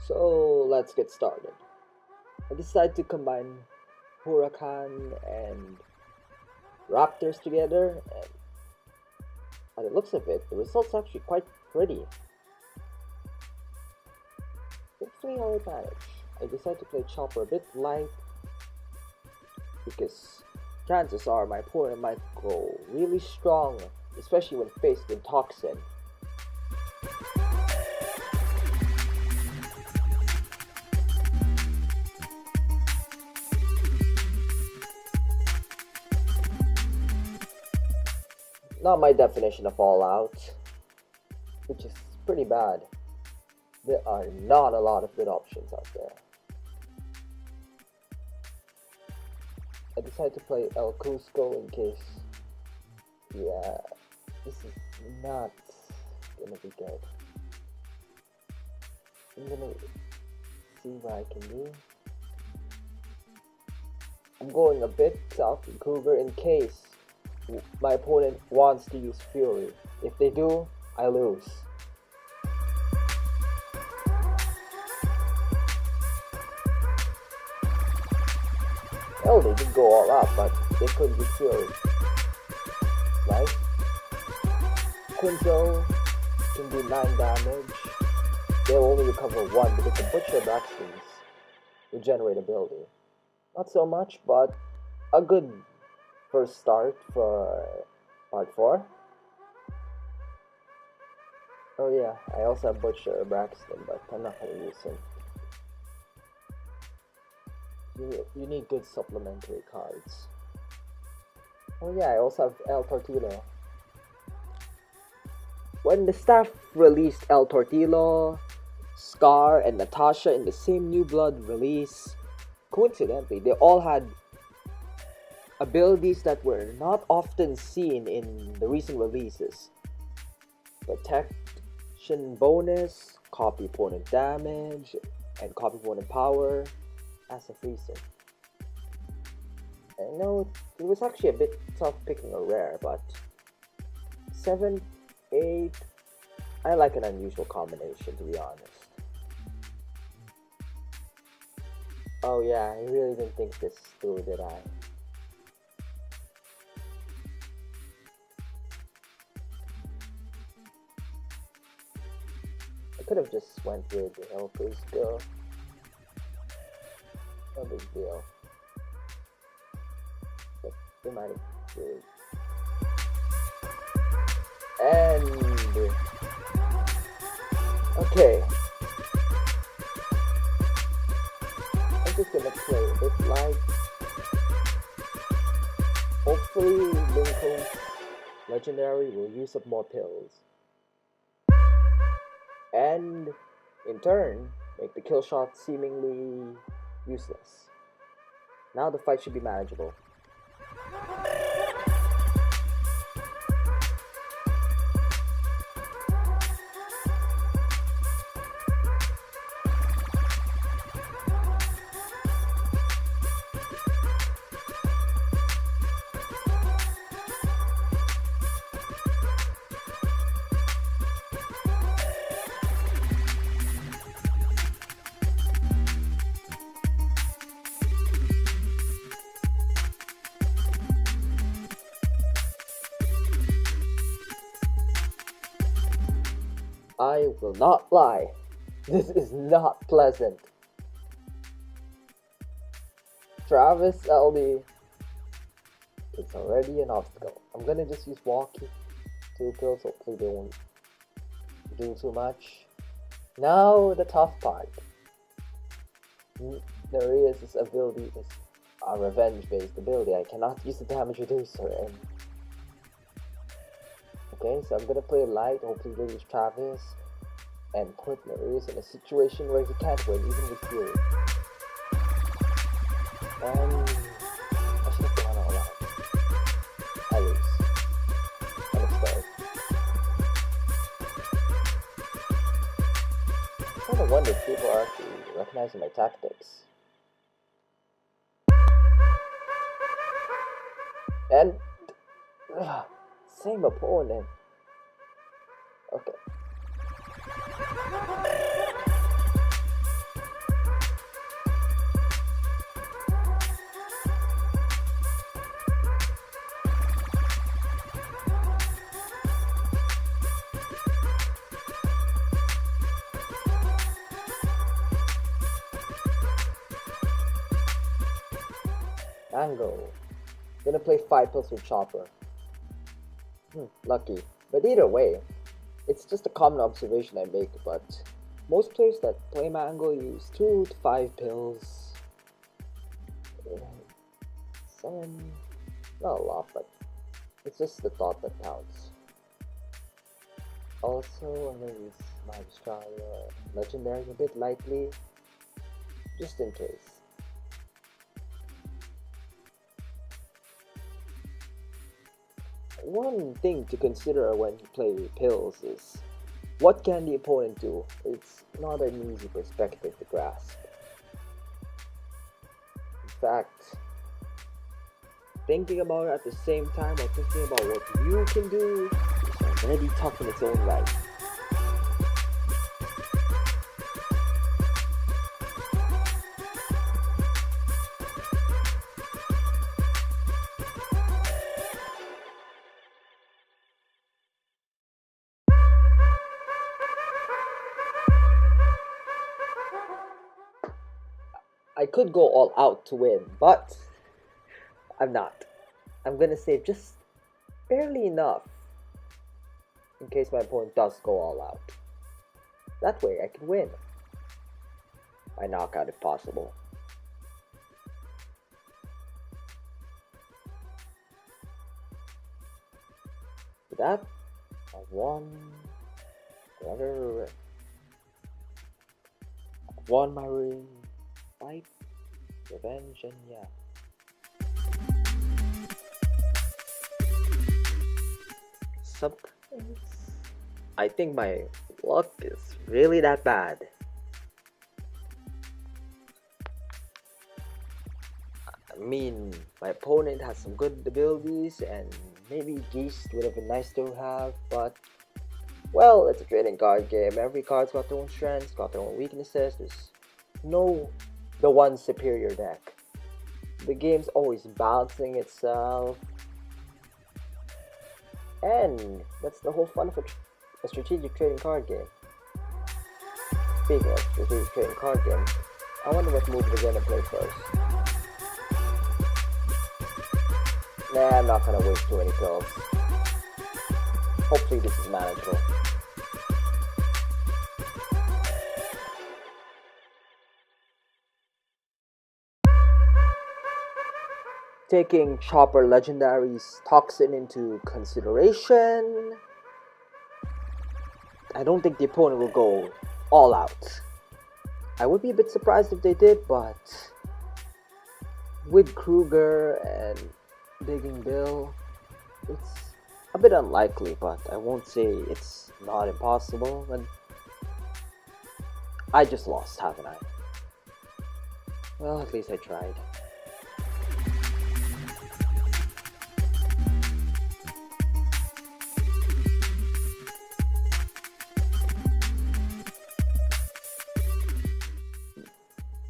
So let's get started. I decided to combine Huracan and Raptors together, and by the looks of it, the result's actually quite pretty. 3-hour advantage. I decided to play Chopper a bit light because chances are my opponent might go really strong, especially when faced with Toxin. Not my definition of all out, which is pretty bad. There are not a lot of good options out there. I decided to play El Cusco in case, yeah, this is not gonna be good. I'm gonna see what I can do. I'm going a bit south in Cougar in case my opponent wants to use Fury. If they do, I lose. Oh, they did go all out, but they couldn't use Fury. Right? Quinto can do 9 damage. They'll only recover 1 because the Butcher Braxton's regenerate ability. Not so much, but a good first start for part 4. Oh yeah, I also have Butcher Braxton, but I'm not gonna use him. You need good supplementary cards. Oh yeah, I also have El Tortillo. When the staff released El Tortillo, Scar, and Natasha in the same New Blood release, coincidentally, they all had abilities that were not often seen in the recent releases. Protection bonus, copy opponent damage, and copy opponent power as a reason. I know it was actually a bit tough picking a rare, but 7, 8, I like an unusual combination, to be honest. Oh yeah, I really didn't think this through, did I? I could have just went with the El Cusco. No big deal. But they might have really. And okay. I'm just gonna play a bit light. Hopefully Lincoln's legendary will use up more pills. And in turn, make the kill shot seemingly useless. Now the fight should be manageable. I will not lie. This is not pleasant. Travis LD is already an obstacle. I'm gonna just use walkie 2 pills. Hopefully they won't do too much. Now the tough part. Nereus' ability is a revenge-based ability. I cannot use the damage reducer. And okay, so I'm gonna play light, hopefully release Travis, and put Nereus in a situation where he can't win, even with Fury. And I should have gone all out. I lose. And it's fair. I kinda wonder if people are actually recognizing my tactics. And same opponent. Okay. Mango. Gonna play 5 pills with Chopper. Lucky. But either way, it's just a common observation I make, but most players that play Mango use 2 to 5 pills. 7, not a lot, but it's just the thought that counts. Also, I'm gonna use my Australia Legendary a bit lightly, just in case. One thing to consider when you play pills is, what can the opponent do? It's not an easy perspective to grasp. In fact, thinking about it at the same time while thinking about what you can do is already tough in its own right. I could go all out to win, but I'm not. I'm gonna save just barely enough in case my opponent does go all out. That way I can win. By knockout if possible. With that, I've won my fight, revenge, and yeah. Sometimes I think my luck is really that bad. I mean, my opponent has some good abilities, and maybe Geist would have been nice to have, but well, it's a trading card game. Every card's got their own strengths, got their own weaknesses. There's no the one superior deck. The game's always balancing itself, and that's the whole fun of a strategic trading card game. Speaking of strategic trading card games, I wonder what move we're gonna play first. Nah, I'm not gonna waste too many pills. Hopefully this is manageable. Taking Chopper Legendary's Toxin into consideration, I don't think the opponent will go all out. I would be a bit surprised if they did, but with Kruger and Digging Bill, it's a bit unlikely, but I won't say it's not impossible. And I just lost, haven't I? Well, at least I tried.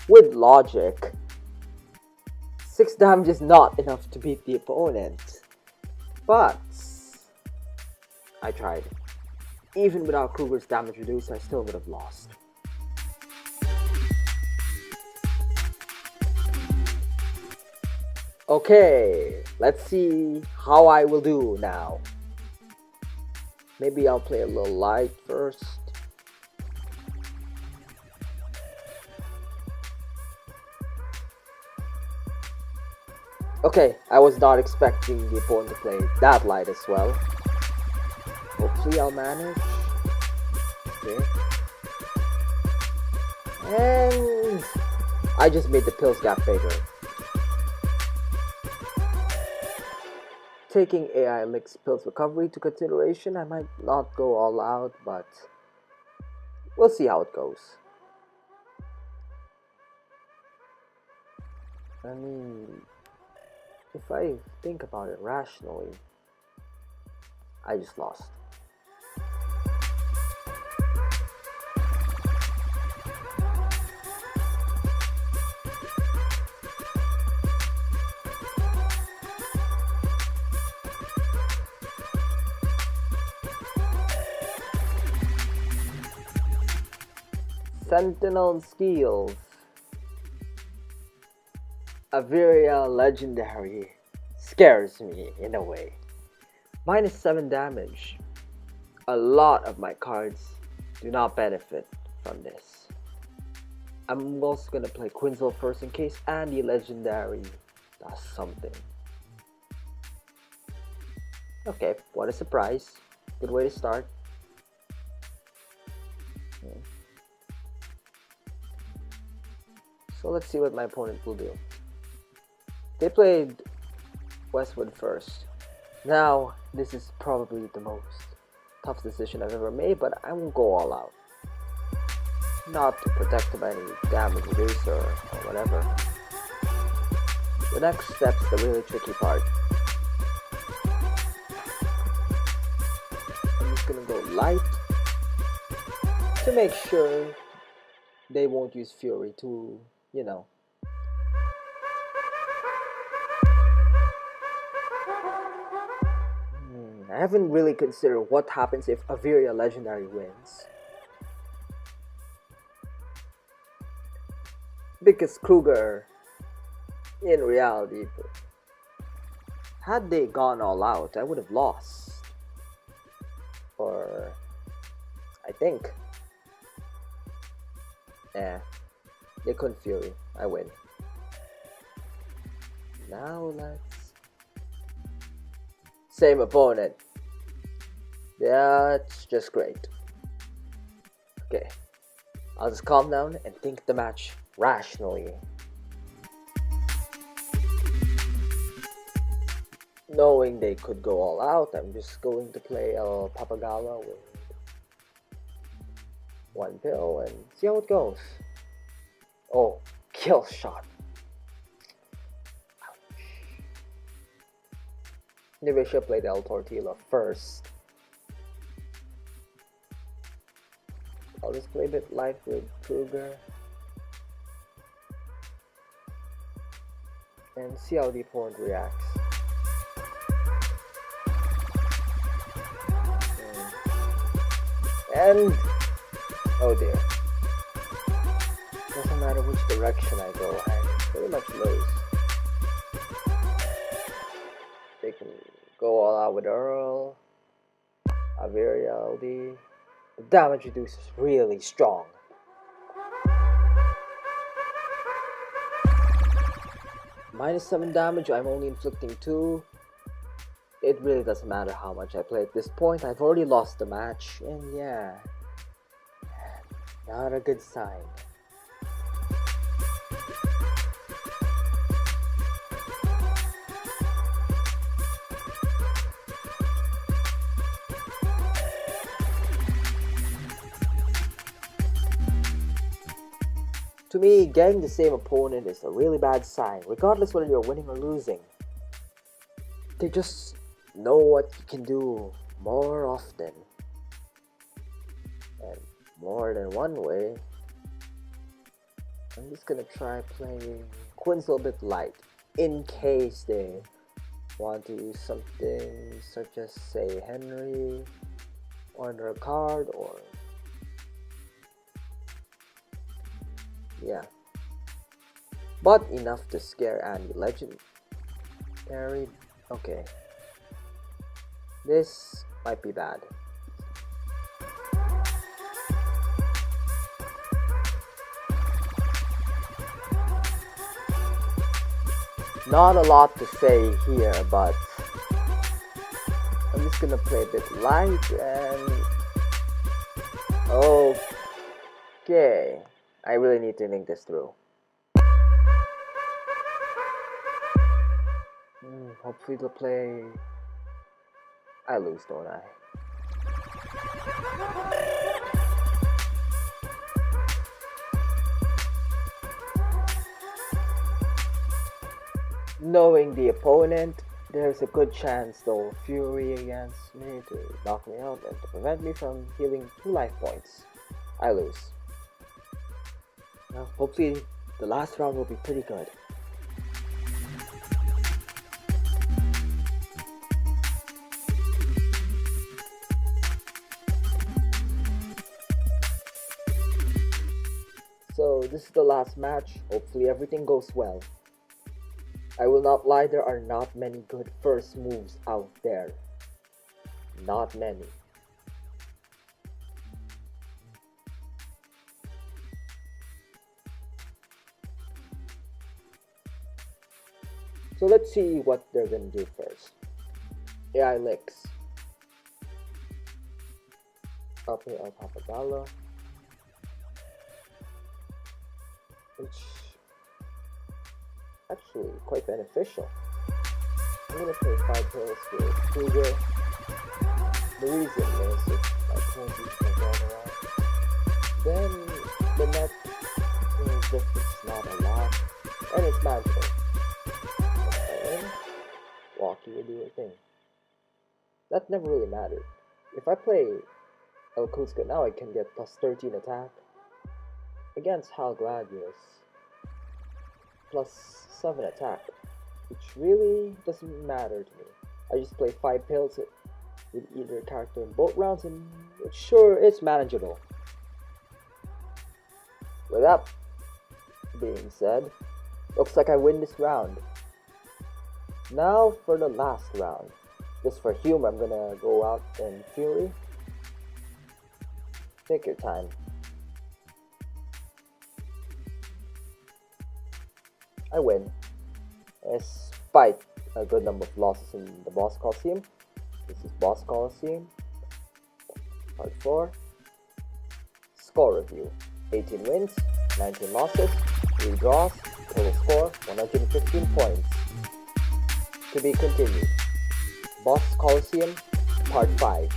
With logic, 6 damage is not enough to beat the opponent, but I tried. Even without Kruger's damage reduced, I still would have lost. Okay, let's see how I will do now. Maybe I'll play a little light first. Okay, I was not expecting the opponent to play that light as well. Hopefully I'll manage. Okay. And I just made the pills gap bigger. Taking AI Mix Pills Recovery to consideration, I might not go all out, but we'll see how it goes. I mean, if I think about it rationally, I just lost. Sentinel skills. A Viria legendary scares me in a way. -7 damage. A lot of my cards do not benefit from this. I'm also gonna play Quinzel first in case Andy Legendary does something. Okay, what a surprise. Good way to start. So let's see what my opponent will do. They played Westwood first. Now, this is probably the most tough decision I've ever made, but I won't go all out. Not to protect him any damage reducer or whatever. The next step's the really tricky part. I'm just gonna go light to make sure they won't use Fury to, you know. I haven't really considered what happens if Aviria Legendary wins. Because Kruger, in reality, had they gone all out, I would have lost. Or, I think. Yeah, they couldn't Fury. I win. Now let's... Same opponent. That's just great. Okay, I'll just calm down and think the match rationally. Knowing they could go all out, I'm just going to play El Papagala with 1 pill and see how it goes. Oh, kill shot. Ouch. Maybe I should play the El Tortilla first. I'll just play a bit light with Kruger. And see how the opponent reacts. And oh dear. Doesn't matter which direction I go, I pretty much lose. They can go all out with Earl, Averia LD. The damage reduce is really strong. -7 damage, I'm only inflicting 2. It really doesn't matter how much I play at this point. I've already lost the match, and yeah, not a good sign. To me, getting the same opponent is a really bad sign, regardless whether you're winning or losing. They just know what you can do more often. And more than one way. I'm just gonna try playing Quinzel a bit light, in case they want to use something such as, say, Henry, or their card, or... yeah. But enough to scare Andy Legendary. Okay. This might be bad. Not a lot to say here, but I'm just gonna play a bit light and... okay. I really need to think this through. Hopefully they'll play... I lose, don't I? Knowing the opponent, there's a good chance they'll Fury against me to knock me out and to prevent me from healing 2 life points. I lose. Well, hopefully the last round will be pretty good. So this is the last match. Hopefully everything goes well. I will not lie, there are not many good first moves out there. Not many. So let's see what they're gonna do first. AI licks. Up here, El Papadala. Which actually quite beneficial. I'm gonna play 5 pills with Cougar. The reason is if I can't use my gun around, then the net is just not a lot, and it's manageable. And Walkie will do a thing. That never really mattered. If I play El Cusco now, I can get plus 13 attack against Hal Gladius, plus 7 attack, which really doesn't matter to me. I just play 5 pills with either character in both rounds, and sure, it's manageable. With that being said, looks like I win this round. Now for the last round. Just for humor, I'm gonna go out in Fury. Take your time. I win, despite a good number of losses in the Boss Coliseum. This is Boss Coliseum, Part 4. Score review: 18 wins, 19 losses, 3 draws, total score 115 points. To be continued. Boss Coliseum, Part 5.